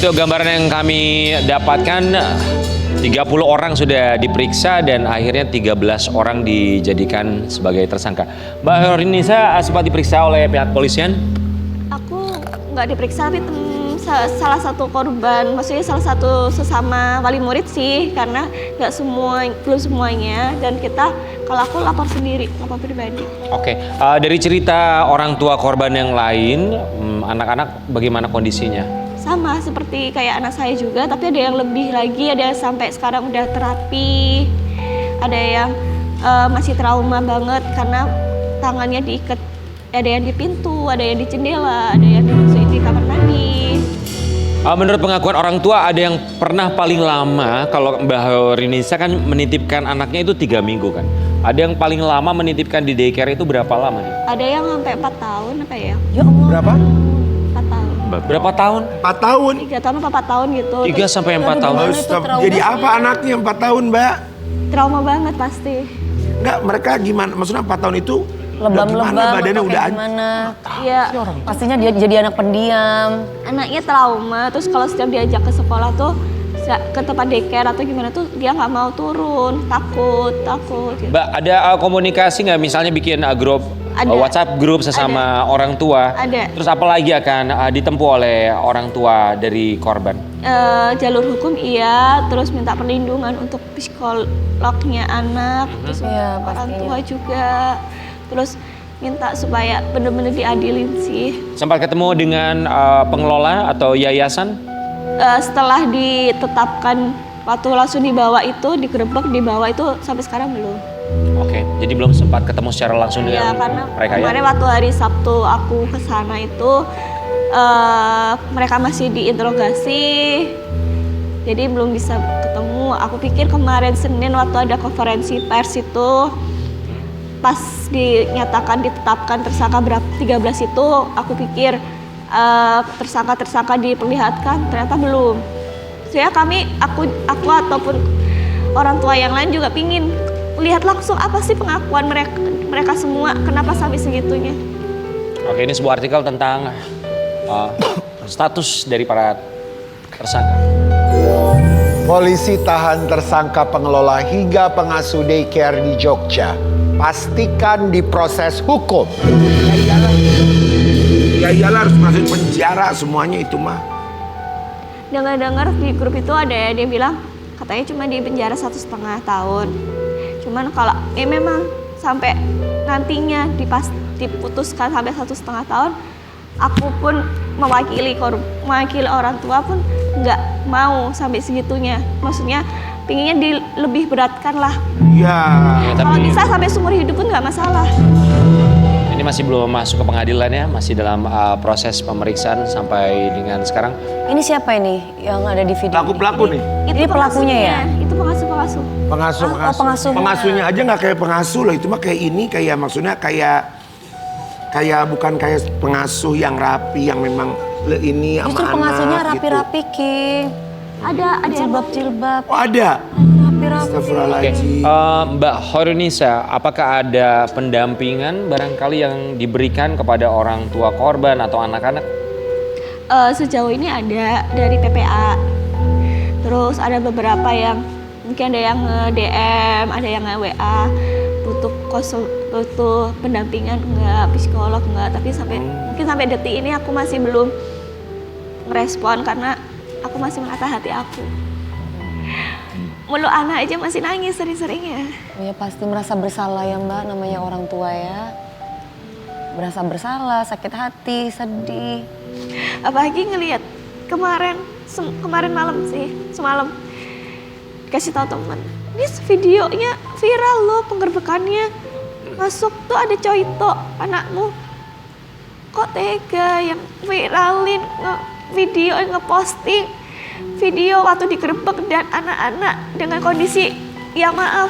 itu gambaran yang kami dapatkan. 30 orang sudah diperiksa dan akhirnya 13 orang dijadikan sebagai tersangka. Mbak Horinisa sempat diperiksa oleh pihak polisian? Aku nggak diperiksa, tapi salah satu korban, maksudnya salah satu sesama wali murid sih, karena belum semuanya, dan kalau aku lapor sendiri, lapor pribadi. Oke, dari cerita orang tua korban yang lain, anak-anak bagaimana kondisinya? Sama seperti kayak anak saya juga, tapi ada yang lebih lagi, ada yang sampai sekarang udah terapi, ada yang masih trauma banget karena tangannya diikat, ada yang di pintu, ada yang di jendela, ada yang dimasukin di kamar mandi. Menurut pengakuan orang tua, ada yang pernah paling lama, kalau Mbak Horinisa kan menitipkan anaknya itu 3 minggu kan? Ada yang paling lama menitipkan di daycare itu berapa lama nih? Ada yang sampai 4 tahun apa ya? Ya Allah. Berapa? 4 tahun. Berapa tahun? 4 tahun. 3 tahun apa 4 tahun gitu. 3 sampai 4 tahun. Jadi apa anaknya 4 tahun, Mbak? Trauma banget pasti. Enggak, mereka gimana? Maksudnya 4 tahun itu Lebam-lebam badannya atau udah kayak gimana? Iya. Pastinya dia jadi anak pendiam. Anaknya trauma, terus kalau setiap diajak ke sekolah tuh ke tempat daycare atau gimana tuh dia nggak mau turun, takut gitu. Mbak, ada komunikasi nggak misalnya bikin grup Ada. WhatsApp grup sesama orang tua? Ada. Terus apa lagi akan ditempuh oleh orang tua dari korban? Jalur hukum iya, terus minta perlindungan untuk psikolognya anak, terus Iya, orang pastinya. tua juga, terus minta supaya bener-bener diadilin sih. Sempat ketemu dengan pengelola atau yayasan? Setelah ditetapkan waktu langsung dibawa itu, digerebek dibawa itu sampai sekarang belum. Oke, jadi belum sempat ketemu secara langsung Ya dengan karena mereka ya? kemarin waktu hari Sabtu aku ke sana itu mereka masih diinterogasi, jadi belum bisa ketemu. Aku pikir kemarin Senin waktu ada konferensi pers itu, pas ditetapkan tersangka 13 itu, aku pikir tersangka diperlihatkan, ternyata belum. Saya aku ataupun orang tua yang lain juga pingin lihat langsung apa sih pengakuan mereka semua, kenapa sampai segitunya. Oke, ini sebuah artikel tentang status dari para tersangka. Polisi tahan tersangka pengelola hingga pengasuh daycare di Jogja. Pastikan diproses hukum. Ya iyalah harus masuk penjara semuanya itu mah. Dengar-dengar di grup itu ada yang bilang katanya cuma di penjara 1,5 tahun. Cuman kalau memang sampai nantinya diputuskan sampai 1,5 tahun, aku pun mewakili orang tua pun nggak mau sampai segitunya. Maksudnya pinginnya lebih beratkan lah. Iya. Kalau bisa sampai seumur hidup pun nggak masalah. Ini masih belum masuk ke pengadilan ya, masih dalam proses pemeriksaan sampai dengan sekarang. Ini siapa ini yang ada di video? Pelaku-pelaku nih. Ini pelakunya ya? Itu pengasuh. Pengasuh. Pengasuhnya aja nggak kayak pengasuh loh, itu mah kayak ini, kayak maksudnya kayak bukan kayak pengasuh yang rapi, yang memang ini sama Justru anak pengasuhnya gitu. rapi-rapi, King. Ada Jilbab-jilbab. Oh ada? Rapi-rapi. Oke, Astagfirullahaladzim. Mbak Horinisa, apakah ada pendampingan barangkali yang diberikan kepada orang tua korban atau anak-anak? Sejauh ini ada dari PPA. Terus ada beberapa yang mungkin ada yang nge-DM, ada yang nge-WA, butuh pendampingan enggak, psikolog enggak, tapi mungkin sampai detik ini aku masih belum merespon karena aku masih menata hati aku. Mulu anak aja masih nangis sering-seringnya. Oh ya pasti merasa bersalah ya Mbak, namanya orang tua ya. Berasa bersalah, sakit hati, sedih. Apalagi ngelihat kemarin malam sih, semalam kasih tahu teman. Ini videonya viral loh, penggerbekannya. Masuk tuh ada Coito, anakmu. Kok tega yang viralin video ngeposting video waktu digerebek dan anak-anak dengan kondisi ya maaf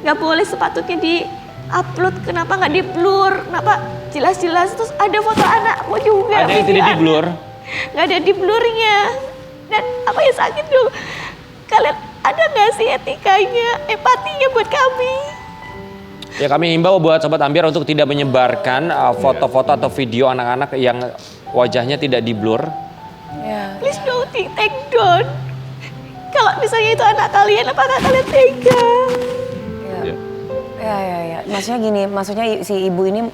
nggak boleh sepatutnya di-upload, kenapa nggak di-blur, kenapa jelas-jelas, terus ada foto anakmu juga. Ada yang tidak di-blur? Nggak ada di-blurnya. Dan apa yang sakit dulu, kalian ada nggak sih etikanya, empatinya buat kami? Ya kami himbau buat Sobat Ambiar untuk tidak menyebarkan foto-foto atau video anak-anak yang wajahnya tidak di-blur. Ya. Please don't take down. Kalau misalnya itu anak kalian, apakah kalian tega? Ya. Maksudnya gini, maksudnya si ibu ini,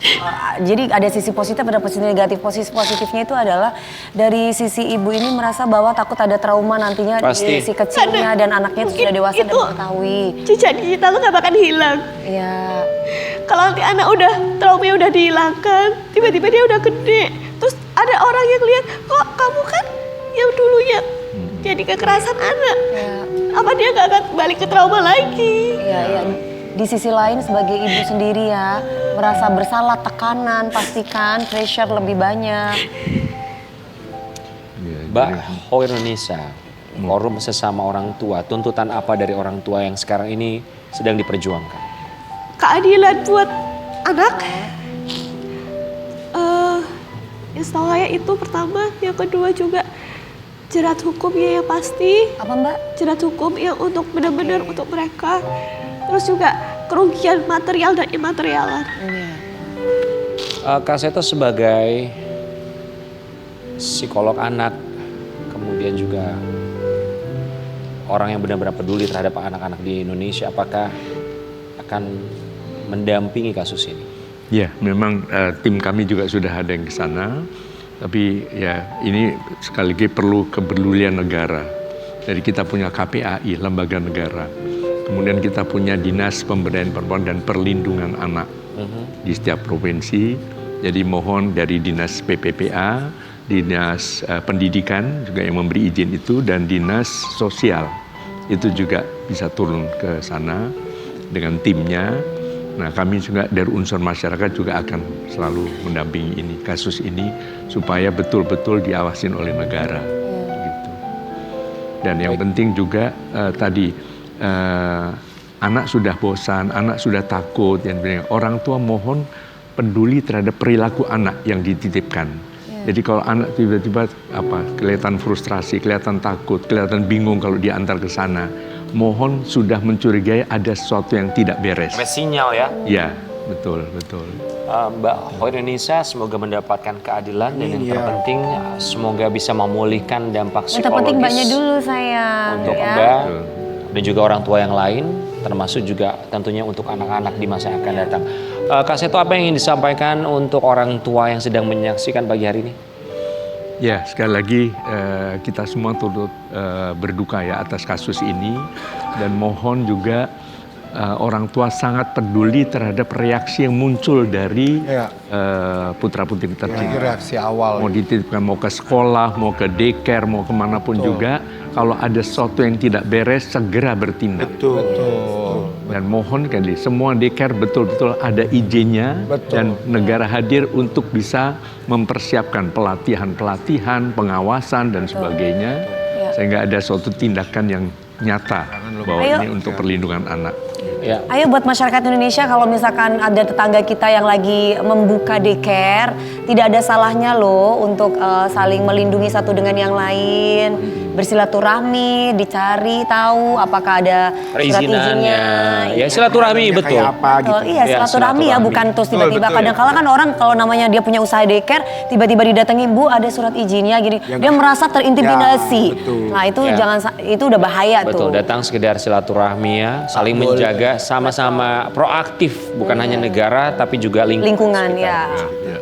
jadi ada sisi positif, ada sisi negatif. Posisi positifnya itu adalah dari sisi ibu ini merasa bahwa takut ada trauma nantinya di si kecilnya dan anaknya itu sudah dewasa dan mengetahui. Jejak digital tuh gak bakal hilang. Iya. Kalau nanti anak traumanya udah dihilangkan, tiba-tiba dia udah gede. Terus ada orang yang lihat, kok kamu kan yang dulunya jadi kekerasan anak. Ya. Apa dia gak akan balik ke trauma lagi? Iya. Di sisi lain sebagai ibu sendiri ya, merasa bersalah, tekanan, pastikan pressure lebih banyak. Mbak Hoirunisa, forum sesama orang tua, tuntutan apa dari orang tua yang sekarang ini sedang diperjuangkan? Keadilan buat anak. Yang setahu saya itu pertama, yang kedua juga jerat hukumnya yang pasti. Apa Mbak? Jerat hukum yang untuk benar-benar untuk mereka. Terus juga kerugian material dan imaterial. Kak Seto sebagai psikolog anak, kemudian juga orang yang benar-benar peduli terhadap anak-anak di Indonesia, apakah akan mendampingi kasus ini? Ya, memang tim kami juga sudah ada yang ke sana, tapi ya ini sekali lagi perlu kepedulian negara. Jadi kita punya KPAI, lembaga negara. Kemudian kita punya Dinas Pemberdayaan Perempuan dan Perlindungan Anak di setiap provinsi. Jadi mohon dari Dinas PPPA, Dinas Pendidikan juga yang memberi izin itu, dan Dinas Sosial itu juga bisa turun ke sana dengan timnya. Nah, kami juga dari unsur masyarakat juga akan selalu mendampingi ini, kasus ini supaya betul-betul diawasin oleh negara. Gitu. Dan yang penting juga tadi anak sudah bosan, anak sudah takut, dan orang tua mohon peduli terhadap perilaku anak yang dititipkan. Jadi kalau anak tiba-tiba kelihatan frustrasi, kelihatan takut, kelihatan bingung kalau diantar ke sana, mohon sudah mencurigai ada sesuatu yang tidak beres. Ada sinyal ya? Ya, betul. Mbak Hoirunisa semoga mendapatkan keadilan dan yang terpenting semoga bisa memulihkan dampak Yang terpenting psikologis Mbaknya dulu sayang. untuk Mbak dan juga orang tua yang lain, termasuk juga tentunya untuk anak-anak di masa yang akan datang. Kak Seto, apa yang ingin disampaikan untuk orang tua yang sedang menyaksikan pagi hari ini? Ya, sekali lagi kita semua turut berduka ya atas kasus ini, dan mohon juga orang tua sangat peduli terhadap reaksi yang muncul dari putra-putri tercinta. Reaksi awal. Mau dititipkan, mau ke sekolah, mau ke daycare, mau kemanapun juga, kalau ada sesuatu yang tidak beres segera bertindak. Betul. Dan mohon kali semua daycare betul-betul ada izinnya dan negara hadir untuk bisa mempersiapkan pelatihan, pengawasan dan sebagainya, sehingga ada suatu tindakan yang nyata bahwa ini untuk perlindungan anak. Ya. Ayo buat masyarakat Indonesia, kalau misalkan ada tetangga kita yang lagi membuka daycare, tidak ada salahnya loh untuk saling melindungi satu dengan yang lain. Bersilaturahmi, dicari tahu apakah ada surat izinnya. Ya, silaturahmi betul. Kayak apa gitu. Iya, silaturahmi ya, bukan terus tiba-tiba. Kadang-kala kan orang kalau namanya dia punya usaha daycare, tiba-tiba didatangi, Bu ada surat izinnya gini. Dia merasa terintimidasi. Nah itu jangan, itu udah bahaya tuh. Betul, datang sekedar silaturahmi ya, saling menjaga, sama-sama proaktif, bukan hanya negara tapi juga lingkungan ya.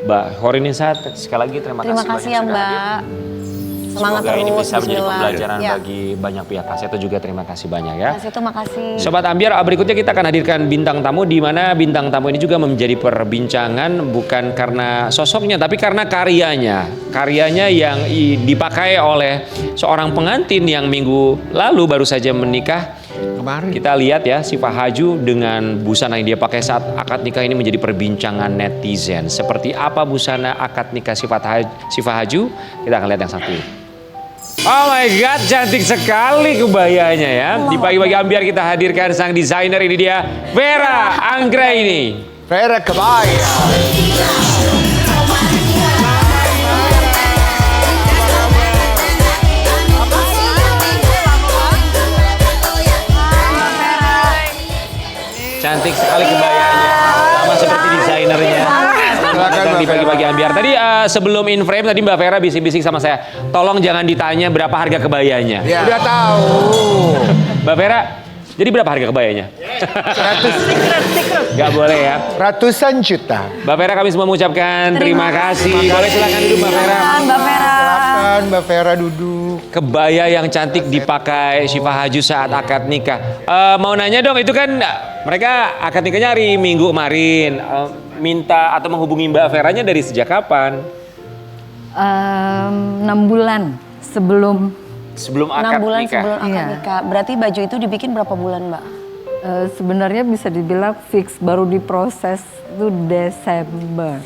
Mbak Hoirunisa, sekali lagi terima kasih ya Mbak. Semangat Semoga terus, ini bisa menjadi bismillah. pembelajaran bagi banyak pihak. Kak Seto juga terima kasih banyak ya. Kak Seto makasih. Sobat Ambiar, berikutnya kita akan hadirkan bintang tamu, di mana bintang tamu ini juga menjadi perbincangan bukan karena sosoknya tapi karena karyanya. Karyanya yang dipakai oleh seorang pengantin yang minggu lalu baru saja menikah. Kemarin. Kita lihat ya, Syifa Haju dengan busana yang dia pakai saat akad nikah ini menjadi perbincangan netizen. Seperti apa busana akad nikah Syifa Haju? Kita akan lihat yang satu ini. Oh my God, cantik sekali kebayanya ya. Di pagi-pagi Ambiar kita hadirkan sang desainer, ini dia Vera Anggraini. Vera kebaya. Cantik sekali kebayanya, sama seperti desainernya. Silakan di pagi-pagi ambiar. Tadi sebelum in frame tadi Mbak Vera bisik-bisik sama saya. Tolong jangan ditanya berapa harga kebayanya. Ya. Udah tahu. Mbak Vera, jadi berapa harga kebayanya? Gak boleh ya. Ratusan juta. Mbak Vera kami semua mengucapkan terima kasih. Boleh silakan duduk Mbak Vera. Mbak Vera. Silakan Mbak Vera duduk. Kebaya yang cantik dipakai Syifa Haju saat akad nikah. Mau nanya dong, itu kan mereka akad nikahnya hari Minggu kemarin. Minta atau menghubungi Mbak Veranya dari sejak kapan? 6 bulan sebelum Sebelum 6 akad bulan nikah. sebelum akad Iya. nikah. Berarti baju itu dibikin berapa bulan, Mbak? sebenarnya bisa dibilang fix baru diproses itu Desember.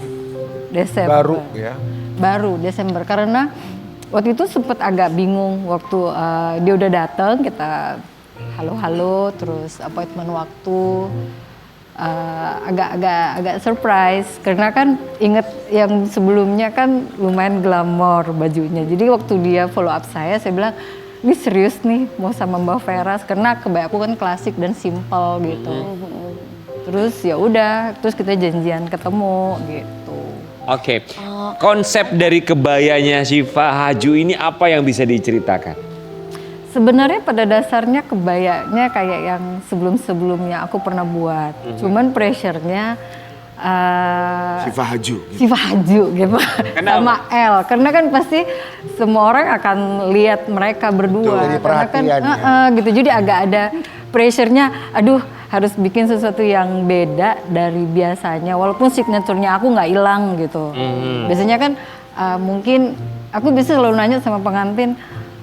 Baru ya. Baru Desember karena waktu itu sempat agak bingung waktu dia udah datang kita halo-halo terus appointment waktu agak surprise karena kan inget yang sebelumnya kan lumayan glamor bajunya. Jadi waktu dia follow up saya bilang ini serius nih mau sama Mbak Vera karena kebaya aku kan klasik dan simple gitu. Terus ya udah, terus kita janjian ketemu gitu. Oke, konsep dari kebayanya Syifa Haju ini apa yang bisa diceritakan? Sebenarnya pada dasarnya kebayanya kayak yang sebelum-sebelumnya aku pernah buat. Cuman pressure-nya Syifa Haju. Syifa Haju gitu. Sama L. Karena kan pasti semua orang akan lihat mereka berdua. Jadi Karena kan perhatian gitu. Jadi agak ada pressure-nya aduh harus bikin sesuatu yang beda dari biasanya. Walaupun signaturenya aku nggak hilang gitu. Biasanya kan mungkin aku bisa selalu nanya sama pengantin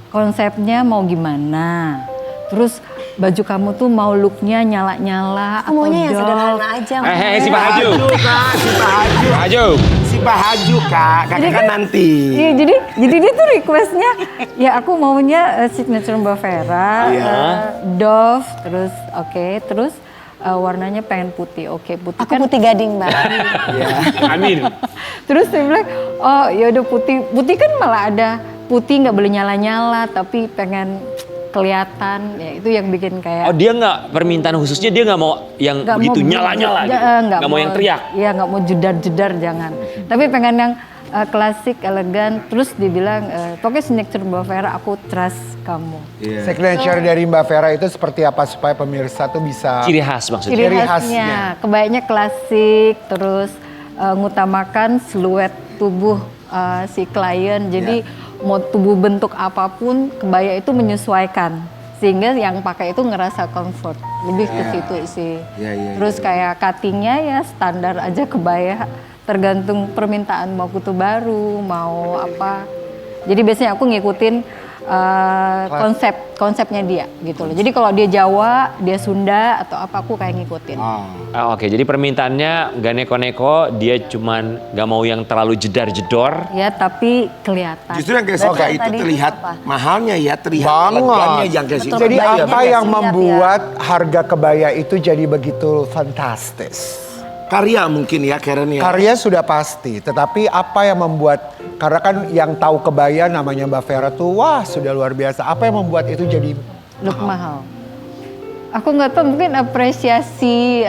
konsepnya mau gimana. Terus baju kamu tuh mau looknya nyala-nyala atau Semuanya yang doll? sederhana aja. Syifa Haju. Syifa Haju. Haju. Syifa Haju, Kak. Kakak kan nanti. Iya, jadi dia tuh requestnya ya aku maunya signature Mbak Vera, Dove, terus terus warnanya pengen putih, putih Aku kan. putih gading, Mbak. Amin. Terus saya bilang, oh ya udah putih kan malah ada putih nggak boleh nyala-nyala, tapi pengen kelihatan, ya itu yang bikin kayak. Oh dia nggak permintaan khususnya dia nggak mau yang Nggak begitu mau nyala-nyala, gitu. Nggak mau yang teriak. Iya nggak mau jedar-jedar jangan. Tapi pengen yang klasik, elegan. Terus dibilang pokoknya signature Mbak Vera aku trust kamu. Signature dari Mbak Vera itu seperti apa supaya pemirsa tuh bisa Ciri khas maksudnya. Ciri Ciri khasnya, khasnya. kebayanya klasik, terus ngutamakan siluet tubuh si klien. Jadi mau tubuh bentuk apapun, kebaya itu menyesuaikan. Sehingga yang pakai itu ngerasa comfort. Lebih ke situ sih. Terus kayak cuttingnya ya standar aja kebaya. Tergantung permintaan mau kutu baru, mau apa. Jadi biasanya aku ngikutin konsepnya dia gitu loh. Jadi kalau dia Jawa, dia Sunda atau apa aku kayak ngikutin. Oke, jadi permintaannya nggak neko-neko, dia cuman nggak mau yang terlalu jedar-jedor. Ya tapi kelihatan. Justru yang kayak Sika Berarti itu tadi terlihat apa? mahalnya ya, terlihat Banget. elegannya yang kayak Sika. Jadi Betul, apa bayarnya yang siap, membuat harga kebaya itu jadi begitu fantastis? Karya mungkin ya Karen ya. Karya sudah pasti, tetapi apa yang membuat, karena kan yang tahu kebaya namanya Mbak Vera tuh wah sudah luar biasa. Apa yang membuat itu jadi Look mahal. Aku nggak tahu mungkin apresiasi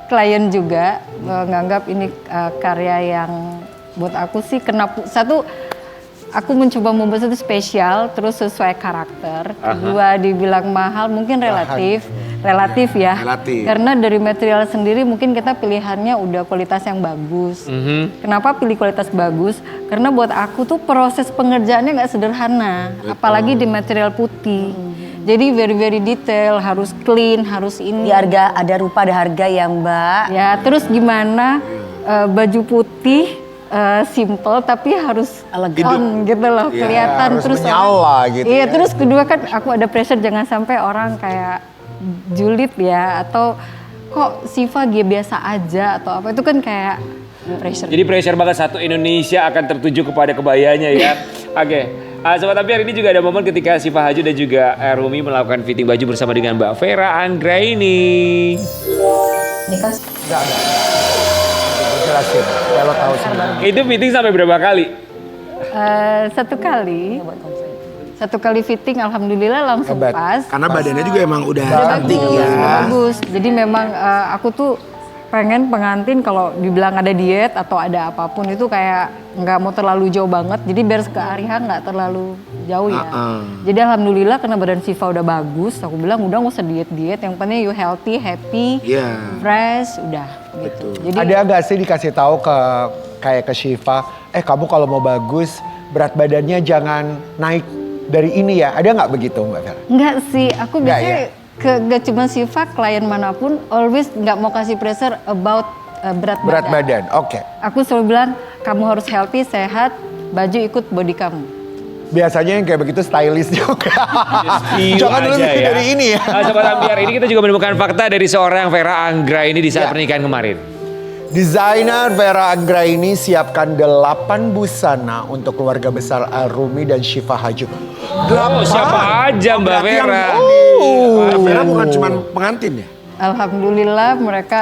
klien juga menganggap ini karya yang buat aku sih satu aku mencoba membuat sesuatu spesial terus sesuai karakter. Kedua dibilang mahal mungkin relatif ya. Relatif. Karena dari material sendiri mungkin kita pilihannya udah kualitas yang bagus. Kenapa pilih kualitas bagus? Karena buat aku tuh proses pengerjaannya nggak sederhana, apalagi di material putih. Jadi very detail, harus clean, harus ini. Di harga ada rupa ada harga ya, Mbak. Ya, terus gimana baju putih simple tapi harus elegan gitu loh, kelihatan harus terus menyala gitu Iya, ya. terus kedua kan aku ada pressure jangan sampai orang kayak julid ya atau kok Syifa biasa aja atau apa itu kan kayak pressure. Jadi pressure banget satu Indonesia akan tertuju kepada kebayanya ya. Oke. Sobat Ampiar, ini juga ada momen ketika Syifa Haju dan juga Rumi melakukan fitting baju bersama dengan Mbak Vera Anggraini. jelasin? Kalau tahu sebenarnya. Itu fitting sampai berapa kali? Satu kali fitting alhamdulillah langsung Hebat. pas. Karena badannya juga emang udah Udah cantik bagus, ya. udah bagus. Jadi memang aku tuh pengen pengantin kalau dibilang ada diet atau ada apapun itu kayak nggak mau terlalu jauh banget. Jadi biar ke hari H nggak terlalu jauh ya. Jadi alhamdulillah karena badan Siva udah bagus, aku bilang udah nggak usah diet-diet. Yang penting you healthy, happy, fresh, udah gitu. Jadi Ada nggak sih dikasih tahu kayak ke Syifa, kamu kalau mau bagus berat badannya jangan naik dari ini ya. Ada nggak begitu Mbak Vera? enggak sih, aku Nggak biasanya gak cuma Siva, klien manapun always nggak mau kasih pressure about berat Berat badan. badan, oke. Aku selalu bilang kamu harus healthy, sehat, baju ikut body kamu. Biasanya yang kayak begitu stylish juga. Iya Jangan aja lebih ya. dari ini ya. Sobat Ambiar, ini kita juga menemukan fakta dari seorang Vera Anggra ini di saat pernikahan kemarin. Desainer Vera Anggra ini siapkan 8 busana untuk keluarga besar Arumi dan Syifa Haju. Oh, siapa aja Mbak Berarti yang Vera? Mbak Vera bukan cuma pengantin ya? Alhamdulillah mereka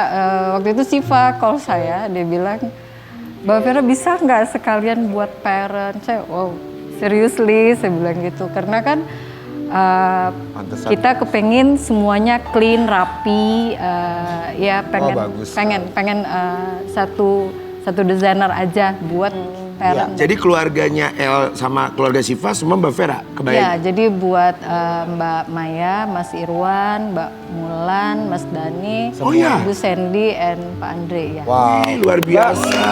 waktu itu Siva call saya, dia bilang Mbak Vera bisa nggak sekalian buat parent? Saya wow seriously saya bilang gitu karena kan Pantesan. kita kepengin semuanya clean, rapi, ya bagus. pengen satu desainer aja buat parent. Jadi keluarganya El sama keluarga Syifa semua Mbak Vera Ya, kebayang? jadi buat Mbak Maya, Mas Irwan, Mbak Mulan, Mas Dani, Oh ya? Bu Sandy, and Pak Andre ya. Wow. Luar biasa.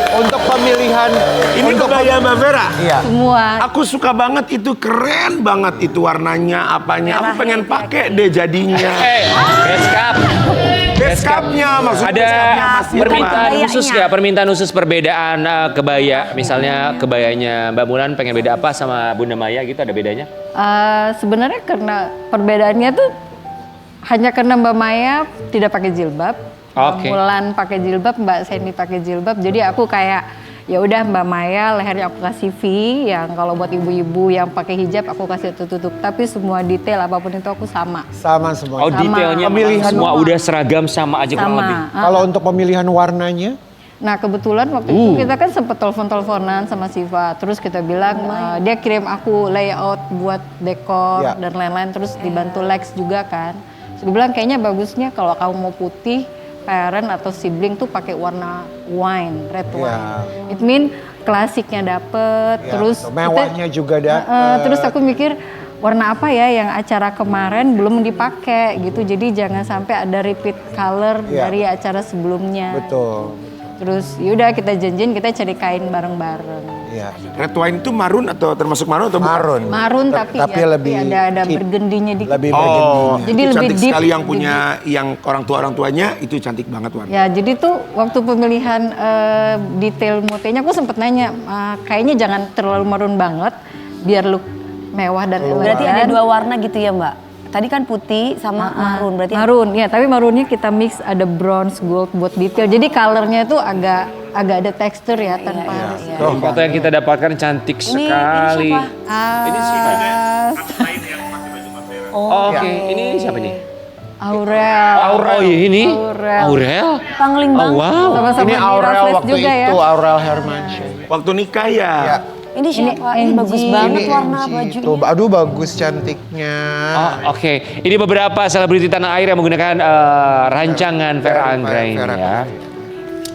Untuk pemilihan Ini kebaya Mbak Vera? Iya. Semua. Aku suka banget itu, keren banget itu warnanya, apanya. Aku pengen pakai deh jadinya. Beskap. Beskapnya maksudnya. Ada beskapnya Mas Irwan. permintaan Kebayanya. khusus nggak? Permintaan khusus perbedaan kebaya. Misalnya kebayanya Mbak Mulan pengen beda apa sama Bunda Maya gitu, ada bedanya? Sebenarnya karena perbedaannya tuh hanya karena Mbak Maya tidak pakai jilbab, Oke. Mbak Mulan pakai jilbab, Mbak Sandy pakai jilbab. Jadi aku kayak ya udah Mbak Maya lehernya aku kasih V, yang kalau buat ibu-ibu yang pakai hijab aku kasih tutup. Tapi semua detail apapun itu aku sama. Sama semua. Oh, detailnya Pemilihan semua udah seragam sama aja kurang lebih. Sama. Kalau untuk pemilihan warnanya, Nah kebetulan waktu itu kita kan sempet telepon-teleponan sama Siva. Terus kita bilang dia kirim aku layout buat dekor Ya. dan lain-lain. Terus dibantu Lex juga kan. Terus gue bilang kayaknya bagusnya kalau kamu mau putih, parent atau sibling tuh pakai warna wine, red wine. It mean klasiknya dapet. ya, Terus mewahnya juga ada. terus aku mikir warna apa ya yang acara kemarin belum dipakai gitu. Jadi jangan sampai ada repeat color Ya. dari acara sebelumnya. Betul. Terus yaudah kita janjiin kita cari kain bareng-bareng. Iya. Red wine itu marun atau termasuk marun atau bukan? Marun. Marun tapi ya, lebih ada cheap. bergendinya dikit. Lebih Oh, bergendinya. Jadi itu lebih cantik deep, sekali yang lebih punya, yang orang tuanya itu cantik banget warna. Ya jadi tuh waktu pemilihan detail motenya aku sempet nanya kayaknya jangan terlalu marun banget biar look mewah dan elegan. Berarti ada 2 warna gitu ya Mbak? Tadi kan putih sama marun, berarti Marun, ya tapi marunnya kita mix ada bronze gold buat detail. Jadi colornya tuh agak ada tekstur ya tanpa harus. Foto yang kita dapatkan cantik sekali. Ini siapa? Oh, oke. Ini siapa nih? Aurel. Oh, ini? Aurel. Aurel? Pangling Oh, banget. wow. Sama-sama Ini di Aurel Raffles waktu juga itu, ya. Aurel Hermansyah. Waktu nikah ya. Ya. Ini siapa? Ini Angie. bagus banget Ini warna Angie bajunya. itu. Aduh bagus cantiknya. Oh, oke. Ini beberapa selebriti tanah air yang menggunakan rancangan Vera Anggra ini Vera. ya.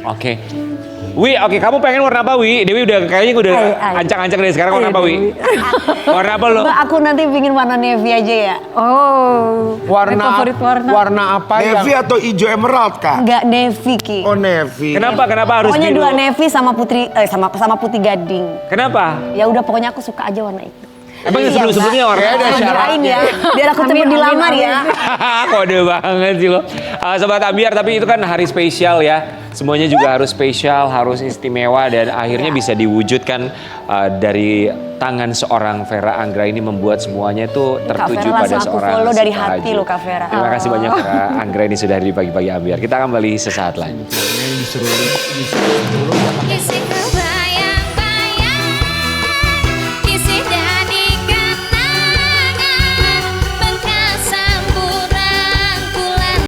Oke. Wi, oke, kamu pengen warna apa, Wi? Dewi udah kayaknya udah Ay. ancang-ancang dari sekarang warna apa, Wi? Warna apa lo? Mbak aku nanti pingin warna navy aja ya. Oh, Warna favorit warna. warna apa Navy yang atau hijau emerald kak? Enggak navy Ki. Oh navy. Kenapa harus Pokoknya biru? 2 navy sama putri sama putih gading. Kenapa? Ya udah pokoknya aku suka aja warna itu. Emang Iya, sebelum-sebelumnya Mbak. warna ada Aku syaratnya. kirain ya, biar aku cepet dilamar ya. Kode banget sih lo. Sobat Ambiar, tapi itu kan hari spesial ya. Semuanya juga harus spesial, harus istimewa dan akhirnya bisa diwujudkan dari tangan seorang Vera Anggra ini membuat semuanya itu tertuju Vera pada langsung aku seorang follow dari Syifa hati Haju. lo, Kak Vera. Terima kasih banyak Vera Anggra ini sudah di pagi-pagi Ambiar. Kita kembali sesaat lagi. disuruh Kissing her